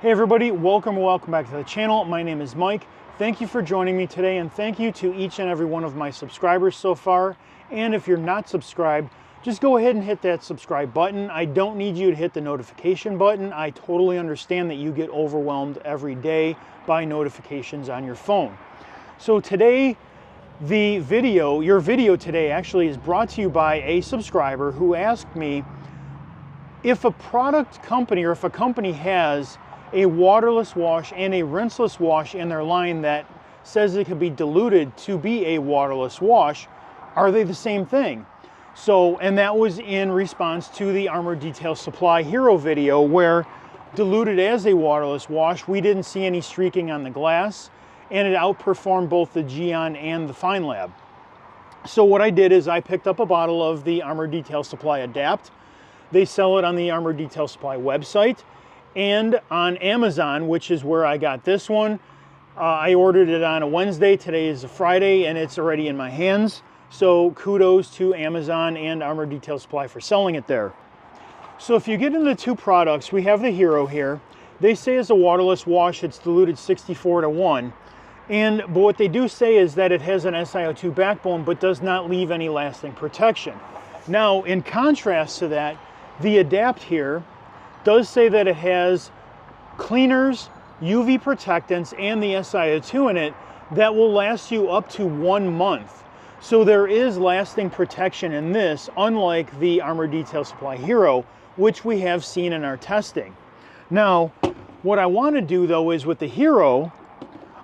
Hey everybody, welcome back to the channel. My name is Mike. Thank you for joining me today, and thank you to each and every one of my subscribers so far. And if you're not subscribed, just go ahead and hit that subscribe button. I don't need you to hit the notification button. I totally understand that you get overwhelmed every day by notifications on your phone. So today, your video today actually is brought to you by a subscriber who asked me if a product company, or if a company has a waterless wash and a rinseless wash in their line that says it could be diluted to be a waterless wash, are they the same thing? So, and that was in response to the Armour Detail Supply Hero video, where diluted as a waterless wash, we didn't see any streaking on the glass, and it outperformed both the Geon and the Fine Lab. So what I did is I picked up a bottle of the Armour Detail Supply Adapt. They sell it on the Armour Detail Supply website and on Amazon, which is where I got this one. I ordered it on a Wednesday. Today is a Friday, and it's already in my hands. So kudos to Amazon and Armour Detail Supply for selling it there. So if you get into the two products, we have the Hero here. They say it's a waterless wash, it's diluted 64:1. But what they do say is that it has an SiO2 backbone, but does not leave any lasting protection. Now, in contrast to that, the Adapt here does say that it has cleaners, UV protectants, and the SiO2 in it that will last you up to 1 month. So there is lasting protection in this, unlike the Armour Detail Supply Hero, which we have seen in our testing. Now, what I want to do though is with the Hero,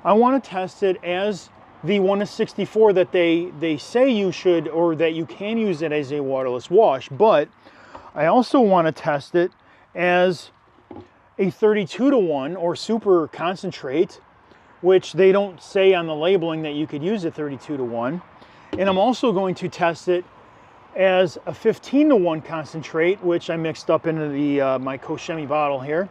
I want to test it as the 1:64 that they say you should, or that you can use it as a waterless wash, but I also want to test it as a 32:1 or super concentrate, which they don't say on the labeling that you could use a 32:1. And I'm also going to test it as a 15:1 concentrate, which I mixed up into the my Koshemi bottle here,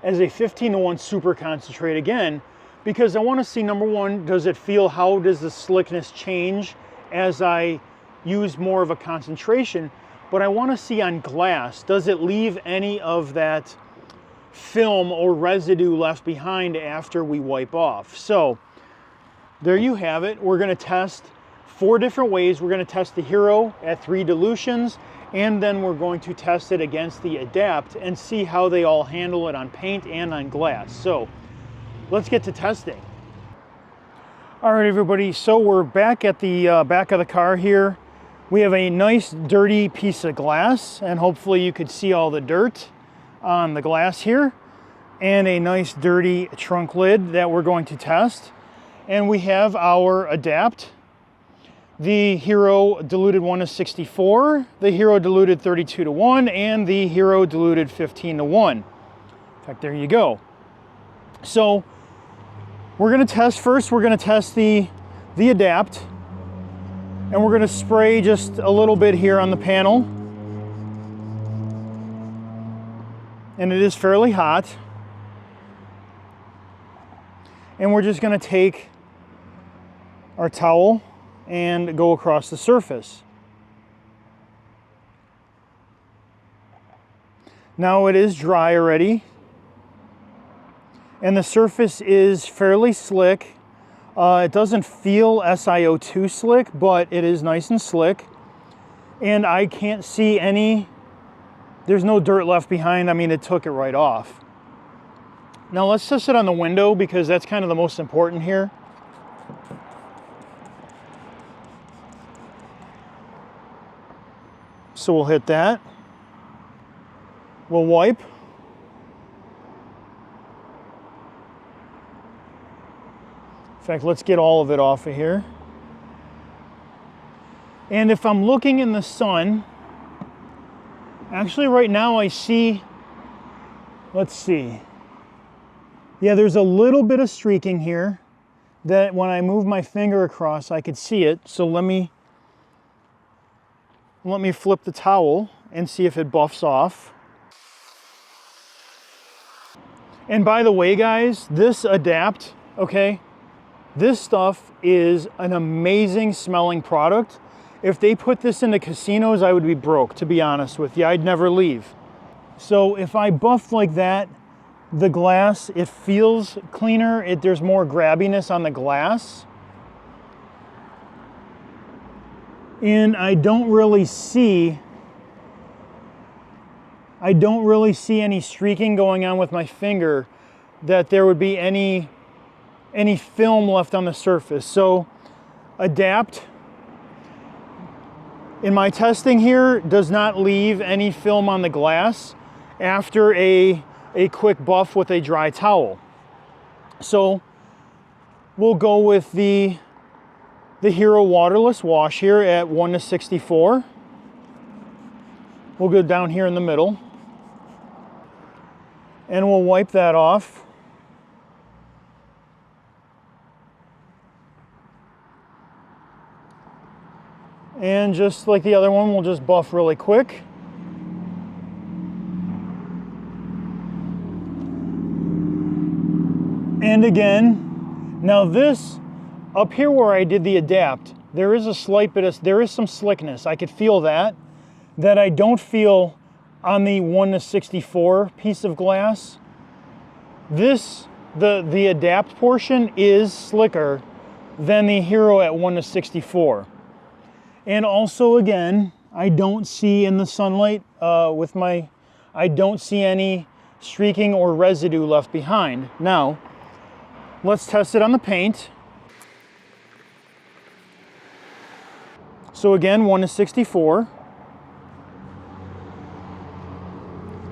as a 15:1 super concentrate again, because I want to see, number one, does it feel, how does the slickness change as I use more of a concentration? But I want to see on glass, does it leave any of that film or residue left behind after we wipe off? So there you have it. We're going to test 4 different ways. We're going to test the Hero at 3 dilutions, and then we're going to test it against the Adapt and see how they all handle it on paint and on glass. So let's get to testing. All right, everybody, so we're back at the back of the car here. We have a nice dirty piece of glass, and hopefully you could see all the dirt on the glass here, and a nice dirty trunk lid that we're going to test. And we have our Adapt, the Hero diluted 1:64, the Hero diluted 32:1, and the Hero diluted 15:1. In fact, there you go. So we're going to test first, we're going to test the Adapt. And we're going to spray just a little bit here on the panel. And it is fairly hot. And we're just going to take our towel and go across the surface. Now it is dry already. And the surface is fairly slick. It doesn't feel SiO2 slick, but it is nice and slick. And I can't see there's no dirt left behind. I mean, it took it right off. Now let's test it on the window, because that's kind of the most important here. So we'll hit that. We'll wipe. In fact, let's get all of it off of here. And if I'm looking in the sun, actually right now I see, let's see. Yeah, there's a little bit of streaking here that when I move my finger across, I could see it. So let me flip the towel and see if it buffs off. And by the way, guys, this Adapt, okay, this stuff is an amazing smelling product. If they put this into casinos, I would be broke, to be honest with you. I'd never leave. So if I buffed like that, the glass, it feels cleaner. There's more grabbiness on the glass. And I don't really see any streaking going on with my finger, that there would be any film left on the surface. So Adapt, in my testing here, does not leave any film on the glass after a quick buff with a dry towel. So we'll go with the Hero waterless wash here at 1:64. We'll go down here in the middle and we'll wipe that off. And just like the other one, we'll just buff really quick. And again, now this, up here where I did the Adapt, there is a slight bit of, there is some slickness. I could feel that I don't feel on the 1:64 piece of glass. This, the Adapt portion is slicker than the Hero at 1:64. And also again, I don't see in the sunlight I don't see any streaking or residue left behind. Now, let's test it on the paint. So again, 1:64.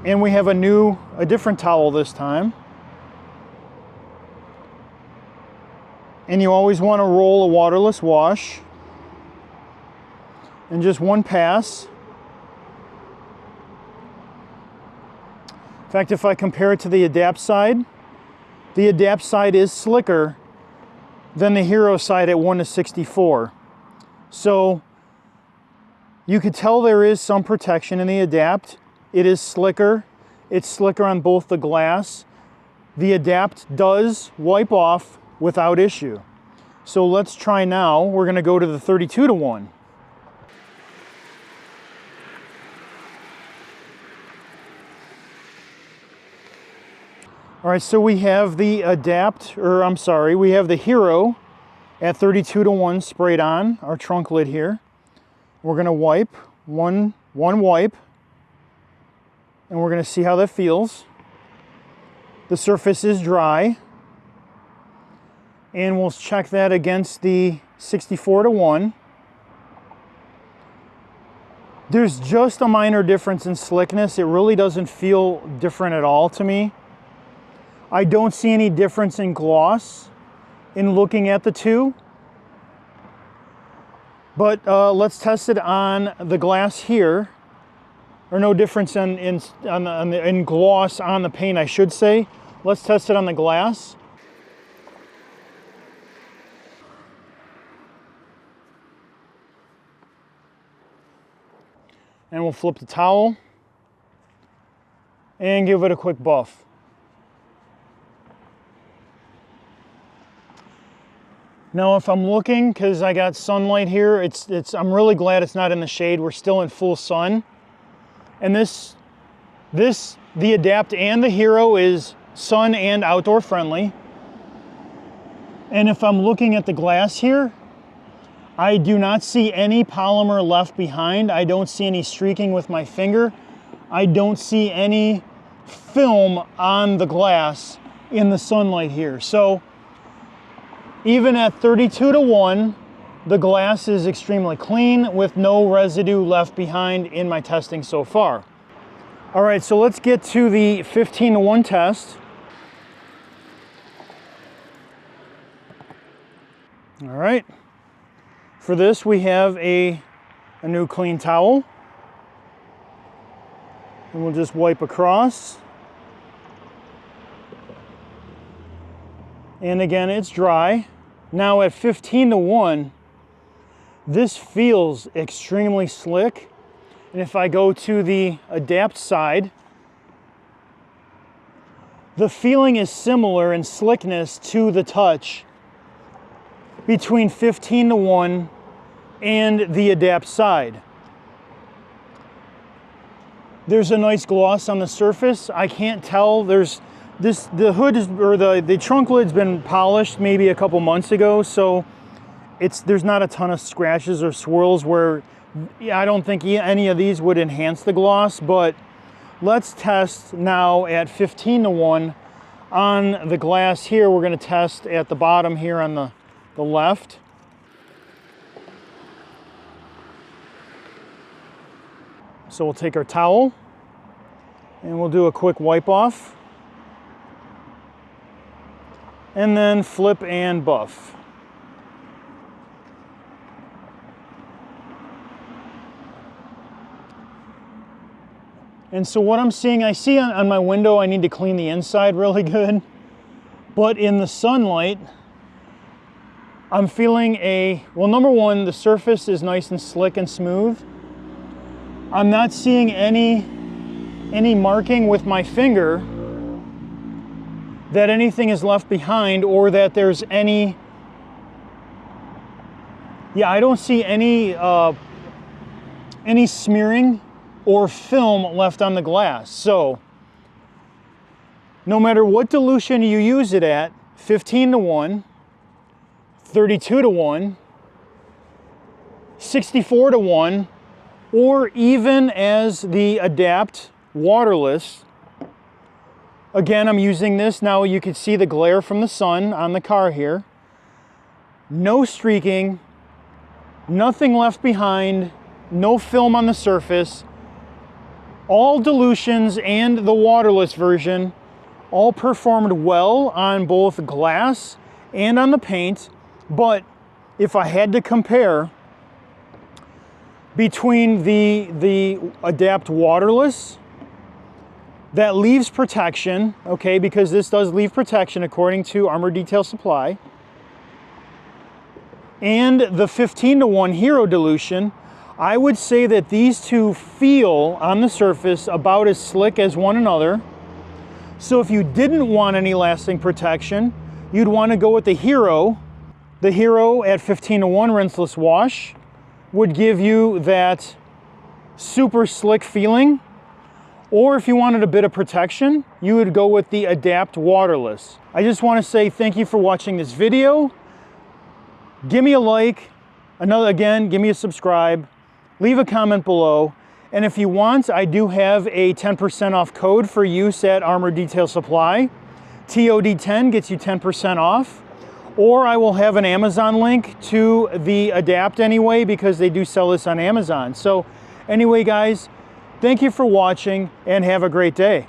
And we have a different towel this time. And you always want to roll a waterless wash. And just one pass. In fact, if I compare it to the Adapt side is slicker than the Hero side at 1:64. So you could tell there is some protection in the Adapt. It is slicker. It's slicker on both the glass. The Adapt does wipe off without issue. So let's try now. We're going to go to the 32:1. All right, so we have the we have the Hero at 32:1 sprayed on our trunk lid here. We're gonna wipe, one wipe, and we're gonna see how that feels. The surface is dry, and we'll check that against the 64:1. There's just a minor difference in slickness. It really doesn't feel different at all to me. I don't see any difference in gloss in looking at the two. But let's test it on the glass here. Or no difference in gloss on the paint, I should say. Let's test it on the glass. And we'll flip the towel and give it a quick buff. Now if I'm looking, because I got sunlight here, I'm really glad it's not in the shade. We're still in full sun. And the Adapt and the Hero is sun and outdoor friendly. And if I'm looking at the glass here, I do not see any polymer left behind. I don't see any streaking with my finger. I don't see any film on the glass in the sunlight here. So even at 32:1, the glass is extremely clean with no residue left behind in my testing so far. All right, so let's get to the 15:1 test. All right, for this we have a new clean towel. And we'll just wipe across. And again, it's dry. Now at 15:1, this feels extremely slick. And if I go to the Adapt side, the feeling is similar in slickness to the touch between 15:1 and the Adapt side. There's a nice gloss on the surface. I can't tell, there's the hood is, or the trunk lid's been polished maybe a couple months ago, so there's not a ton of scratches or swirls where I don't think any of these would enhance the gloss. But let's test now at 15:1 on the glass here. We're going to test at the bottom here on the left. So we'll take our towel and we'll do a quick wipe off, and then flip and buff. And so what I'm seeing, I see on my window I need to clean the inside really good, but in the sunlight I'm feeling well, number one, the surface is nice and slick and smooth. I'm not seeing any marking with my finger that anything is left behind, or that there's any, I don't see any smearing or film left on the glass. So no matter what dilution you use it at, 15:1, 32:1, 64:1, or even as the Adapt waterless. Again, I'm using this now. You can see the glare from the sun on the car here. No streaking, nothing left behind, no film on the surface. All dilutions and the waterless version all performed well on both glass and on the paint. But if I had to compare between the Adapt waterless, that leaves protection, okay, because this does leave protection according to Armour Detail Supply, and the 15:1 Hero dilution, I would say that these two feel on the surface about as slick as one another. So if you didn't want any lasting protection, you'd want to go with the Hero. The Hero at 15:1 rinseless wash would give you that super slick feeling. Or if you wanted a bit of protection, you would go with the Adapt waterless. I just want to say thank you for watching this video. Give me a like, give me a subscribe, leave a comment below, and if you want, I do have a 10% off code for use at Armour Detail Supply. TOD10 gets you 10% off, or I will have an Amazon link to the Adapt anyway, because they do sell this on Amazon. So anyway, guys, thank you for watching and have a great day.